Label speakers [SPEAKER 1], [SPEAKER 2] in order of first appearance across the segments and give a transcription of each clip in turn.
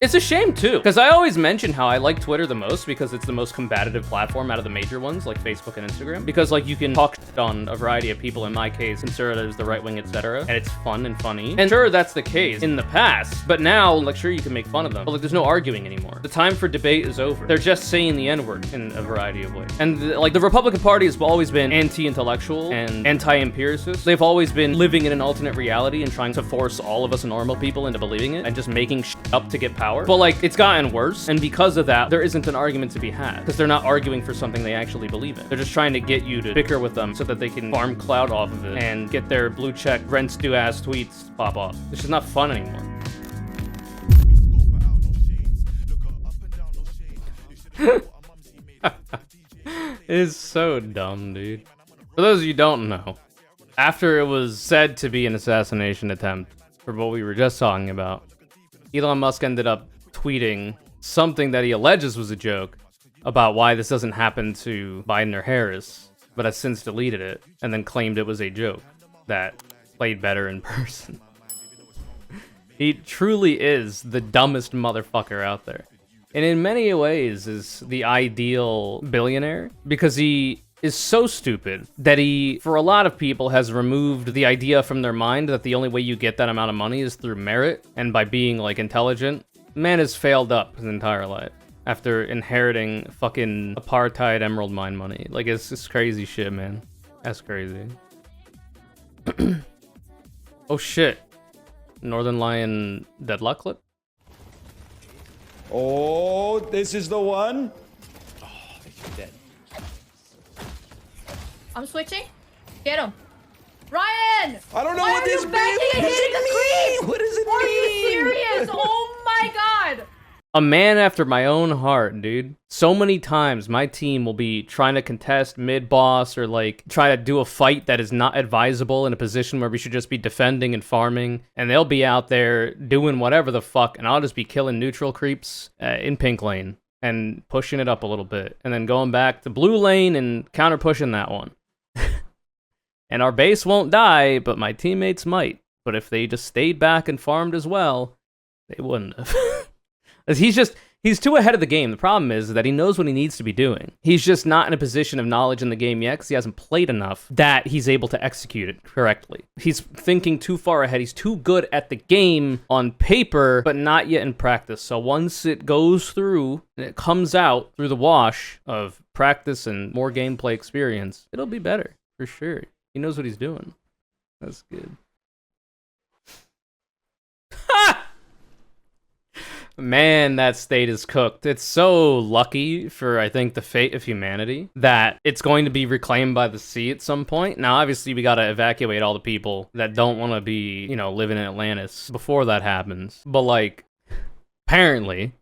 [SPEAKER 1] It's a shame too, because I always mention how I like Twitter the most because it's the most combative platform out of the major ones like Facebook and Instagram. Because like you can talk shit on a variety of people, in my case, conservatives, the right wing, etc. And it's fun and funny. And sure, that's the case in the past, but now, like, sure, you can make fun of them, but like, there's no arguing anymore. The time for debate is over. They're just saying the N-word in a variety of ways. And like the Republican Party has always been anti-intellectual and anti-empiricist. They've always been living in an alternate reality and trying to force all of us normal people into believing it and just making shit up to get power. But like, it's gotten worse, and because of that, there isn't an argument to be had, because they're not arguing for something they actually believe in. They're just trying to get you to bicker with them so that they can farm clout off of it and get their blue check, rents due ass tweets pop off. It's just not fun anymore. It's so dumb, dude. For those of you who don't know, after it was said to be an assassination attempt for what we were just talking about, Elon Musk ended up tweeting something that he alleges was a joke about why this doesn't happen to Biden or Harris, but has since deleted it and then claimed it was a joke that played better in person. He truly is the dumbest motherfucker out there. And in many ways is the ideal billionaire, because he is so stupid that he, for a lot of people, has removed the idea from their mind that the only way you get that amount of money is through merit and by being like intelligent. Man has failed up his entire life after inheriting fucking apartheid emerald mine money. Like, it's just crazy shit, man. That's crazy. Oh shit. Northern Lion deadlock clip?
[SPEAKER 2] Oh, this is the one. Oh, he's dead.
[SPEAKER 3] I'm switching. Get him. Ryan!
[SPEAKER 2] I don't know
[SPEAKER 3] Why
[SPEAKER 2] what
[SPEAKER 3] are
[SPEAKER 2] this
[SPEAKER 3] you
[SPEAKER 2] means.
[SPEAKER 3] backing and hitting the creep?
[SPEAKER 2] What does it
[SPEAKER 3] Are
[SPEAKER 2] mean?
[SPEAKER 3] you serious? Oh my god!
[SPEAKER 1] A man after my own heart, dude. So many times my team will be trying to contest mid-boss or like try to do a fight that is not advisable in a position where we should just be defending and farming, and they'll be out there doing whatever the fuck, and I'll just be killing neutral creeps in pink lane and pushing it up a little bit, and then going back to blue lane and counter pushing that one. And our base won't die, but my teammates might. But if they just stayed back and farmed as well, they wouldn't have. He's too ahead of the game. The problem is that he knows what he needs to be doing. He's just not in a position of knowledge in the game yet, because he hasn't played enough that he's able to execute it correctly. He's thinking too far ahead. He's too good at the game on paper, but not yet in practice. So once it goes through, and it comes out through the wash of practice and more gameplay experience, it'll be better, for sure. He knows what he's doing. That's good. Ha! Man, that state is cooked. It's so lucky for, I think, the fate of humanity that it's going to be reclaimed by the sea at some point. Now, obviously, we gotta evacuate all the people that don't want to be, you know, living in Atlantis before that happens. But, like, apparently,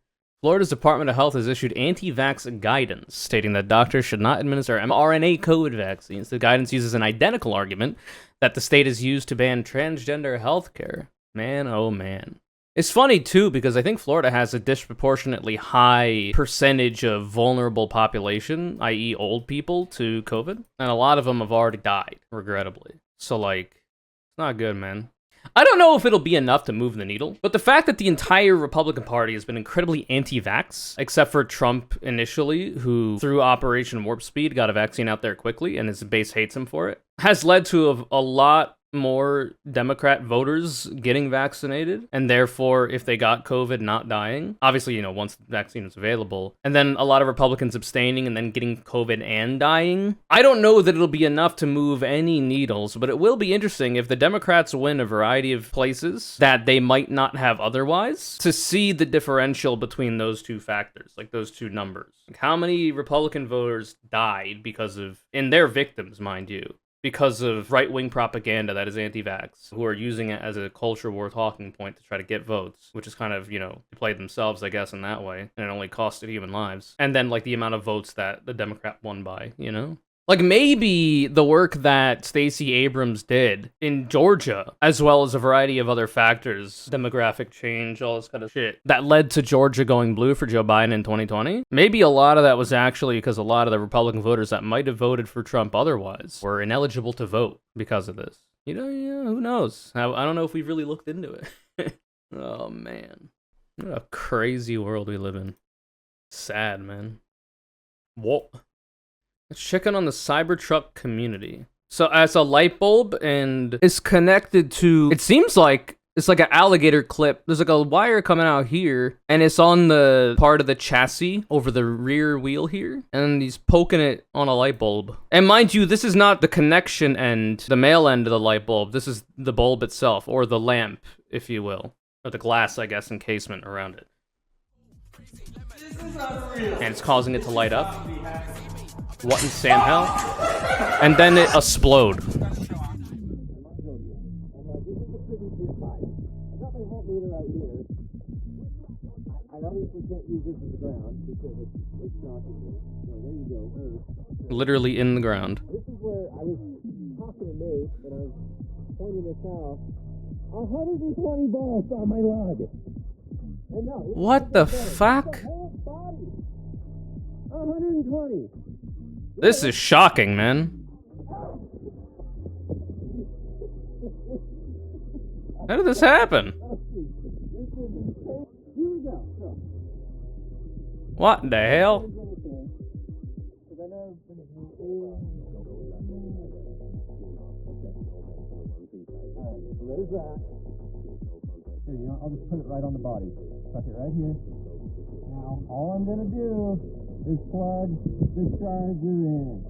[SPEAKER 1] Florida's Department of Health has issued anti-vax guidance, stating that doctors should not administer mRNA COVID vaccines. The guidance uses an identical argument that the state has used to ban transgender healthcare. Man, oh man. It's funny, too, because I think Florida has a disproportionately high percentage of vulnerable population, i.e. old people, to COVID. And a lot of them have already died, regrettably. So, like, it's not good, man. I don't know if it'll be enough to move the needle, but the fact that the entire Republican Party has been incredibly anti-vax, except for Trump initially, who through Operation Warp Speed got a vaccine out there quickly, and his base hates him for it, has led to a lot more Democrat voters getting vaccinated, and therefore, if they got COVID, not dying. Obviously, you know, once the vaccine is available. And then a lot of Republicans abstaining and then getting COVID and dying. I don't know that it'll be enough to move any needles, but it will be interesting if the Democrats win a variety of places that they might not have otherwise, to see the differential between those two factors, like those two numbers. Like, how many Republican voters died because of, and they're victims, mind you, because of right-wing propaganda that is anti-vax, who are using it as a culture war talking point to try to get votes, which is kind of, you know, they played themselves, I guess, in that way, and it only costed human lives. And then, like, the amount of votes that the Democrat won by, you know? Like, maybe the work that Stacey Abrams did in Georgia, as well as a variety of other factors, demographic change, all this kind of shit, that led to Georgia going blue for Joe Biden in 2020. Maybe a lot of that was actually because a lot of the Republican voters that might have voted for Trump otherwise were ineligible to vote because of this. You know, who knows? I don't know if we've really looked into it. Oh, man. What a crazy world we live in. Sad, man. Whoa. Let's check in on the Cybertruck community. So as a light bulb and it's connected to, it seems like it's like an alligator clip. There's like a wire coming out here and it's on the part of the chassis over the rear wheel here. And he's poking it on a light bulb. And mind you, this is not the connection end, the male end of the light bulb. This is the bulb itself, or the lamp, if you will. Or the glass, I guess, encasement around it. And it's causing it to light up. What in Sam hell? And then it explode. Literally in the ground.
[SPEAKER 4] This is where I was talking to Nate and I was pointing this out. 120 balls on my lug. And no,
[SPEAKER 1] What the fuck?
[SPEAKER 4] 120.
[SPEAKER 1] This is shocking, man. How did this happen?
[SPEAKER 4] Here we go.
[SPEAKER 1] What the hell?
[SPEAKER 4] There's that. Here, you know, I'll just put it right on the body. Tuck it right here. Now, all I'm gonna do is plug the charger in.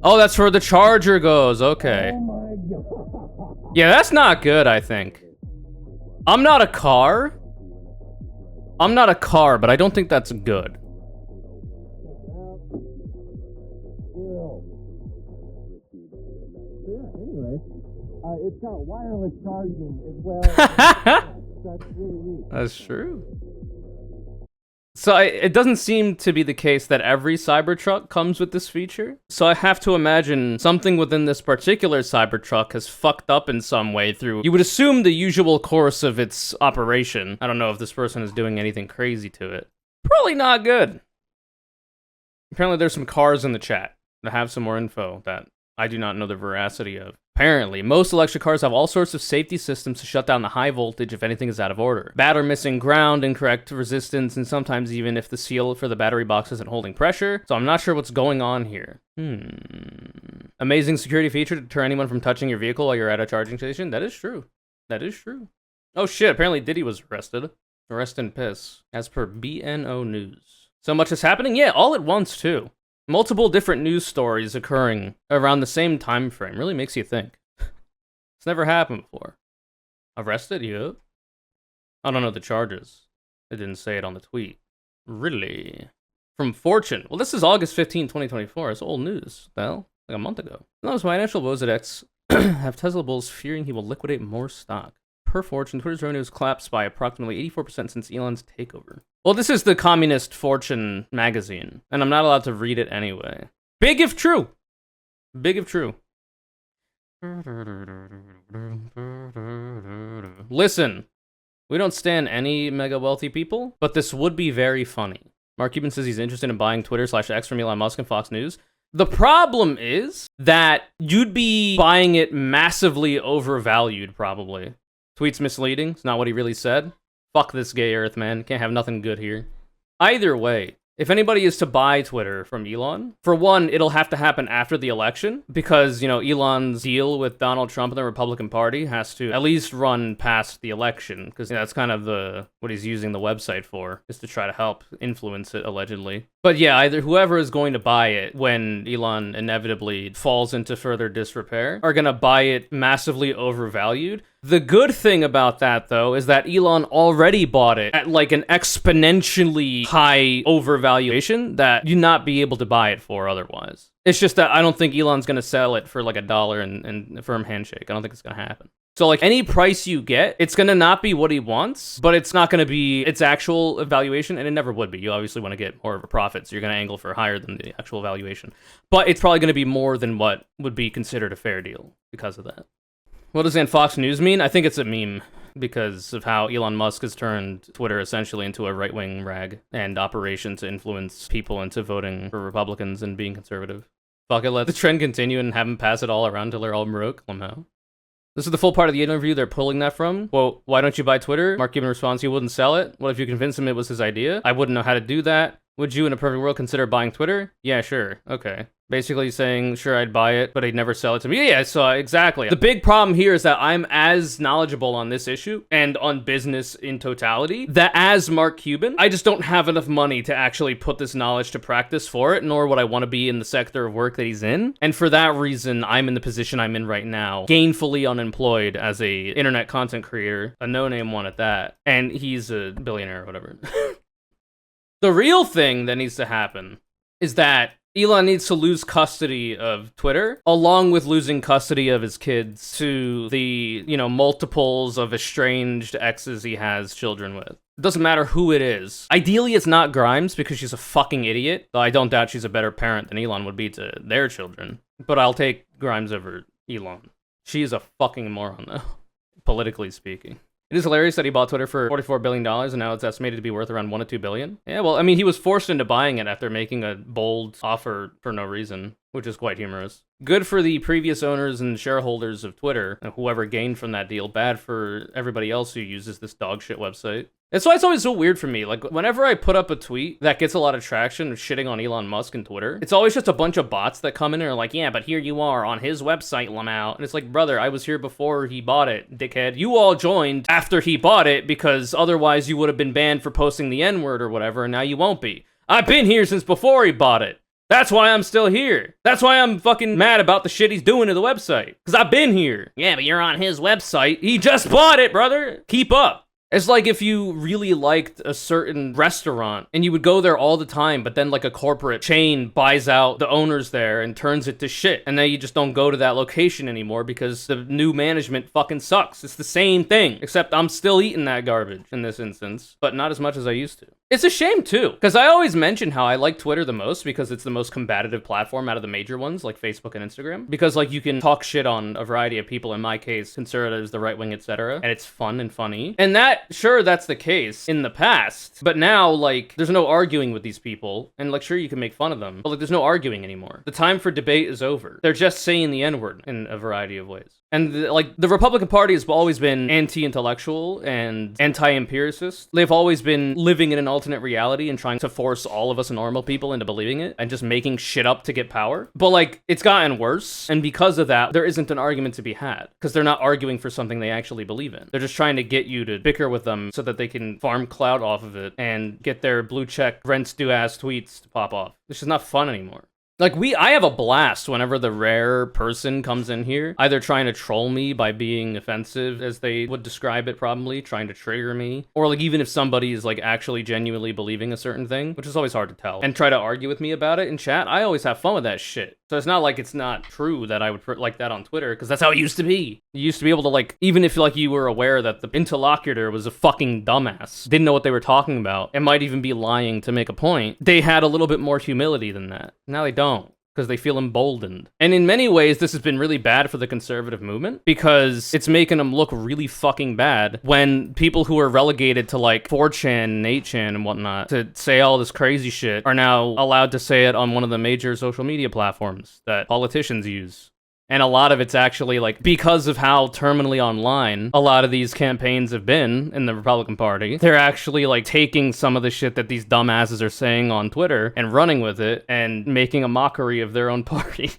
[SPEAKER 1] Oh, that's where the charger goes. Okay.
[SPEAKER 4] Oh my god.
[SPEAKER 1] Yeah, that's not good, I think. I'm not a car, but I don't think that's good.
[SPEAKER 4] Anyway, it's got wireless charging as well. That's really neat.
[SPEAKER 1] That's true. So it doesn't seem to be the case that every Cybertruck comes with this feature. So I have to imagine something within this particular Cybertruck has fucked up in some way through, you would assume, the usual course of its operation. I don't know if this person is doing anything crazy to it. Probably not good. Apparently there's some cars in the chat that have some more info that I do not know the veracity of. Apparently, most electric cars have all sorts of safety systems to shut down the high voltage if anything is out of order. Bad or missing ground, incorrect resistance, and sometimes even if the seal for the battery box isn't holding pressure. So I'm not sure what's going on here. Amazing security feature to deter anyone from touching your vehicle while you're at a charging station. That is true. That is true. Oh shit, apparently Diddy was arrested. Arrest and piss. As per BNO News. So much is happening? Yeah, all at once too. Multiple different news stories occurring around the same time frame. Really makes you think. It's never happened before. Arrested? Yep. I don't know the charges. It didn't say it on the tweet. Really? From Fortune. Well, this is August 15, 2024. It's old news. Well, like a month ago. Those financial woes at X have Tesla bulls fearing he will liquidate more stock. Per Fortune, Twitter's revenue has collapsed by approximately 84% since Elon's takeover. Well, this is the communist Fortune magazine, and I'm not allowed to read it anyway. Big if true. Big if true. Listen, we don't stand any mega wealthy people, but this would be very funny. Mark Cuban says he's interested in buying Twitter/X from Elon Musk and Fox News. The problem is that you'd be buying it massively overvalued, probably. Tweet's misleading. It's not what he really said. Fuck this gay earth, man. Can't have nothing good here. Either way, if anybody is to buy Twitter from Elon, for one, it'll have to happen after the election because, you know, Elon's deal with Donald Trump and the Republican Party has to at least run past the election because that's kind of what he's using the website for, is to try to help influence it, allegedly. But yeah, either whoever is going to buy it when Elon inevitably falls into further disrepair are going to buy it massively overvalued. The good thing about that, though, is that Elon already bought it at like an exponentially high overvaluation that you'd not be able to buy it for otherwise. It's just that I don't think Elon's going to sell it for like $1 and a firm handshake. I don't think it's going to happen. So like any price you get, it's going to not be what he wants, but it's not going to be its actual evaluation, and it never would be. You obviously want to get more of a profit, so you're going to angle for higher than the actual valuation. But it's probably going to be more than what would be considered a fair deal because of that. What does Fox News mean? I think it's a meme because of how Elon Musk has turned Twitter essentially into a right-wing rag and operation to influence people into voting for Republicans and being conservative. Fuck it, let the trend continue and have them pass it all around till they're all broke. Somehow. This is the full part of the interview they're pulling that from. Well, why don't you buy Twitter? Mark Cuban responds, he wouldn't sell it. What if you convinced him it was his idea? I wouldn't know how to do that. Would you, in a perfect world, consider buying Twitter? Yeah, sure. Okay. Basically saying, sure, I'd buy it, but I'd never sell it to me. Yeah, so exactly. The big problem here is that I'm as knowledgeable on this issue and on business in totality that as Mark Cuban, I just don't have enough money to actually put this knowledge to practice for it, nor would I want to be in the sector of work that he's in. And for that reason, I'm in the position I'm in right now, gainfully unemployed as a internet content creator, a no-name one at that. And he's a billionaire or whatever. The real thing that needs to happen is that Elon needs to lose custody of Twitter, along with losing custody of his kids to the, multiples of estranged exes he has children with. It doesn't matter who it is. Ideally, it's not Grimes because she's a fucking idiot, though I don't doubt she's a better parent than Elon would be to their children. But I'll take Grimes over Elon. She's a fucking moron, though, politically speaking. It is hilarious that he bought Twitter for $44 billion and now it's estimated to be worth around $1 to $2 billion. Yeah, well, I mean, he was forced into buying it after making a bold offer for no reason, which is quite humorous. Good for the previous owners and shareholders of Twitter, and whoever gained from that deal. Bad for everybody else who uses this dogshit website. That's why it's always so weird for me. Like, whenever I put up a tweet that gets a lot of traction shitting on Elon Musk and Twitter, it's always just a bunch of bots that come in and are like, yeah, but here you are on his website, Lamau. And it's like, brother, I was here before he bought it, dickhead. You all joined after he bought it because otherwise you would have been banned for posting the N-word or whatever, and now you won't be. I've been here since before he bought it. That's why I'm still here. That's why I'm fucking mad about the shit he's doing to the website. Because I've been here. Yeah, but you're on his website. He just bought it, brother. Keep up. It's like if you really liked a certain restaurant and you would go there all the time, but then like a corporate chain buys out the owners there and turns it to shit. And then you just don't go to that location anymore because the new management fucking sucks. It's the same thing, except I'm still eating that garbage in this instance, but not as much as I used to. It's a shame too, because I always mention how I like Twitter the most because it's the most combative platform out of the major ones like Facebook and Instagram. Because like you can talk shit on a variety of people, in my case, conservatives, the right wing, etc. And it's fun and funny. And sure, that's the case in the past, but now, like, there's no arguing with these people, and, like, sure, you can make fun of them, but, like, there's no arguing anymore. The time for debate is over. They're just saying the N-word in a variety of ways. And, the Republican Party has always been anti-intellectual and anti-empiricist. They've always been living in an alternate reality and trying to force all of us normal people into believing it and just making shit up to get power. But, like, it's gotten worse, and because of that, there isn't an argument to be had, because they're not arguing for something they actually believe in. They're just trying to get you to bicker with them so that they can farm clout off of it and get their blue check rents due ass tweets to pop off. It's just not fun anymore. Like, I have a blast whenever the rare person comes in here, either trying to troll me by being offensive, as they would describe it probably, trying to trigger me, or like even if somebody is like actually genuinely believing a certain thing, which is always hard to tell, and try to argue with me about it in chat. I always have fun with that shit. So it's not like it's not true that I would put like that on Twitter, because that's how it used to be. You used to be able to, like, even if like you were aware that the interlocutor was a fucking dumbass, didn't know what they were talking about, and might even be lying to make a point, they had a little bit more humility than that. Now they don't, because they feel emboldened. And in many ways, this has been really bad for the conservative movement, because it's making them look really fucking bad when people who are relegated to like 4chan and 8chan and whatnot to say all this crazy shit are now allowed to say it on one of the major social media platforms that politicians use. And a lot of it's actually, like, because of how terminally online a lot of these campaigns have been in the Republican Party, they're actually, like, taking some of the shit that these dumbasses are saying on Twitter and running with it and making a mockery of their own party.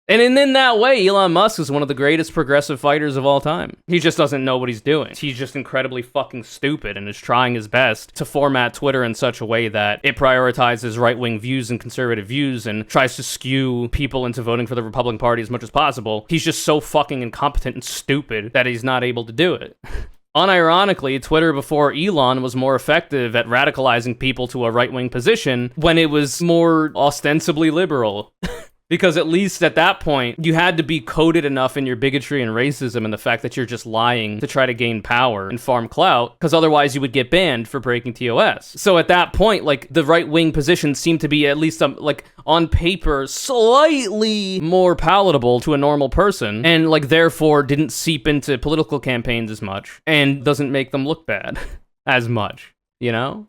[SPEAKER 1] And in that way, Elon Musk is one of the greatest progressive fighters of all time. He just doesn't know what he's doing. He's just incredibly fucking stupid and is trying his best to format Twitter in such a way that it prioritizes right-wing views and conservative views and tries to skew people into voting for the Republican Party as much as possible. He's just so fucking incompetent and stupid that he's not able to do it. Unironically, Twitter before Elon was more effective at radicalizing people to a right-wing position when it was more ostensibly liberal. Because at least at that point, you had to be coded enough in your bigotry and racism and the fact that you're just lying to try to gain power and farm clout, because otherwise you would get banned for breaking TOS. So at that point, like, the right-wing position seemed to be at least, like, on paper, slightly more palatable to a normal person, and, like, therefore didn't seep into political campaigns as much, and doesn't make them look bad as much, you know?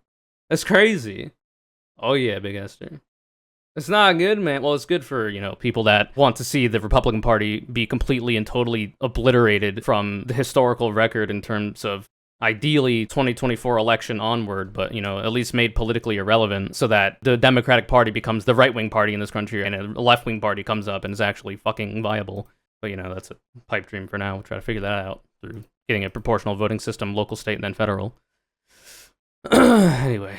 [SPEAKER 1] That's crazy. Oh yeah, Big Esther. It's not good, man. Well, it's good for, you know, people that want to see the Republican Party be completely and totally obliterated from the historical record in terms of ideally 2024 election onward, but, you know, at least made politically irrelevant so that the Democratic Party becomes the right-wing party in this country and a left-wing party comes up and is actually fucking viable. But, you know, that's a pipe dream for now. We'll try to figure that out through getting a proportional voting system, local, state, and then federal. Anyway.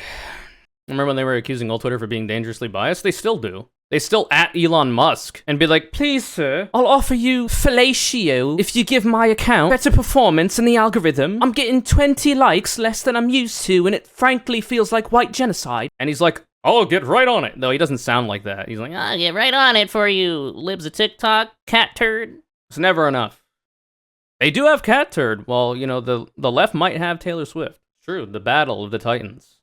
[SPEAKER 1] Remember when they were accusing old Twitter for being dangerously biased? They still do. They still at Elon Musk and be like, please, sir, I'll offer you fellatio if you give my account better performance in the algorithm. I'm getting 20 likes less than I'm used to, and it frankly feels like white genocide. And he's like, I'll get right on it. Though he doesn't sound like that. He's like, I'll get right on it for you, libs of TikTok, cat turd. It's never enough. They do have cat turd. Well, you know, the left might have Taylor Swift. True, the battle of the titans.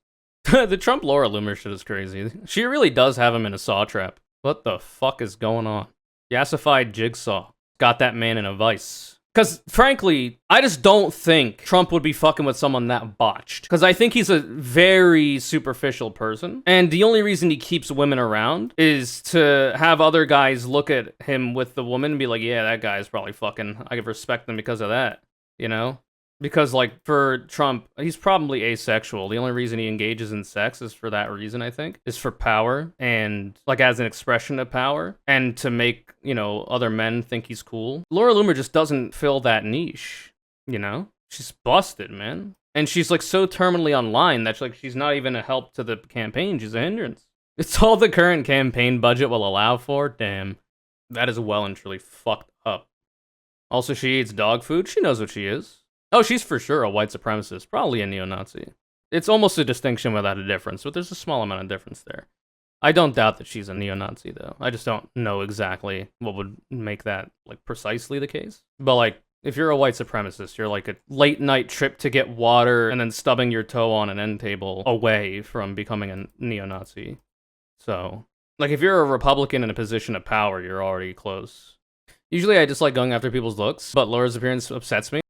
[SPEAKER 1] The Trump Laura Loomer shit is crazy. She really does have him in a saw trap. What the fuck is going on? Yassified Jigsaw. Got that man in a vice. Because, frankly, I just don't think Trump would be fucking with someone that botched. Because I think he's a very superficial person. And the only reason he keeps women around is to have other guys look at him with the woman and be like, yeah, that guy's probably fucking, I could respect him because of that. You know? Because, like, for Trump, he's probably asexual. The only reason he engages in sex is for that reason, I think. Is for power and, like, as an expression of power. And to make, you know, other men think he's cool. Laura Loomer just doesn't fill that niche, you know? She's busted, man. And she's, like, so terminally online that, like, she's not even a help to the campaign. She's a hindrance. It's all the current campaign budget will allow for. Damn. That is well and truly fucked up. Also, she eats dog food. She knows what she is. Oh, she's for sure a white supremacist, probably a neo-Nazi. It's almost a distinction without a difference, but there's a small amount of difference there. I don't doubt that she's a neo-Nazi, though. I just don't know exactly what would make that, like, precisely the case. But, like, if you're a white supremacist, you're like a late-night trip to get water and then stubbing your toe on an end table away from becoming a neo-Nazi. So, like, if you're a Republican in a position of power, you're already close. Usually I just like going after people's looks, but Laura's appearance upsets me.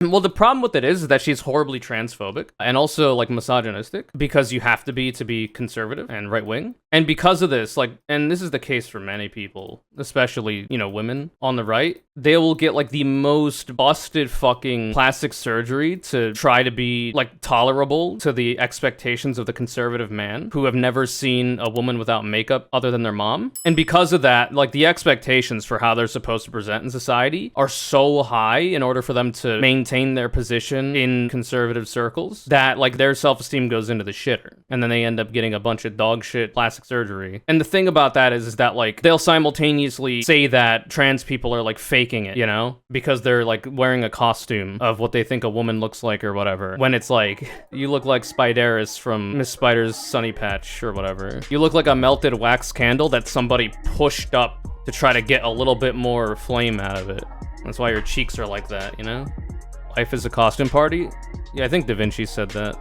[SPEAKER 1] Well, the problem with it is that she's horribly transphobic and also, like, misogynistic because you have to be conservative and right-wing. And because of this, like, and this is the case for many people, especially, you know, women on the right, they will get, like, the most busted fucking plastic surgery to try to be, like, tolerable to the expectations of the conservative man who have never seen a woman without makeup other than their mom. And because of that, like, the expectations for how they're supposed to present in society are so high in order for them to maintain their position in conservative circles that, like, their self-esteem goes into the shitter. And then they end up getting a bunch of dog shit plastic surgery. And the thing about that is that, like, they'll simultaneously say that trans people are, like, faking it, you know? Because they're, like, wearing a costume of what they think a woman looks like or whatever. When it's like, you look like Spideris from Miss Spider's Sunny Patch or whatever. You look like a melted wax candle that somebody pushed up to try to get a little bit more flame out of it. That's why your cheeks are like that, you know? Life is a costume party? Yeah, I think Da Vinci said that.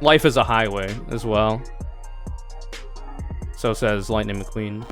[SPEAKER 1] Life is a highway as well. So says Lightning McQueen.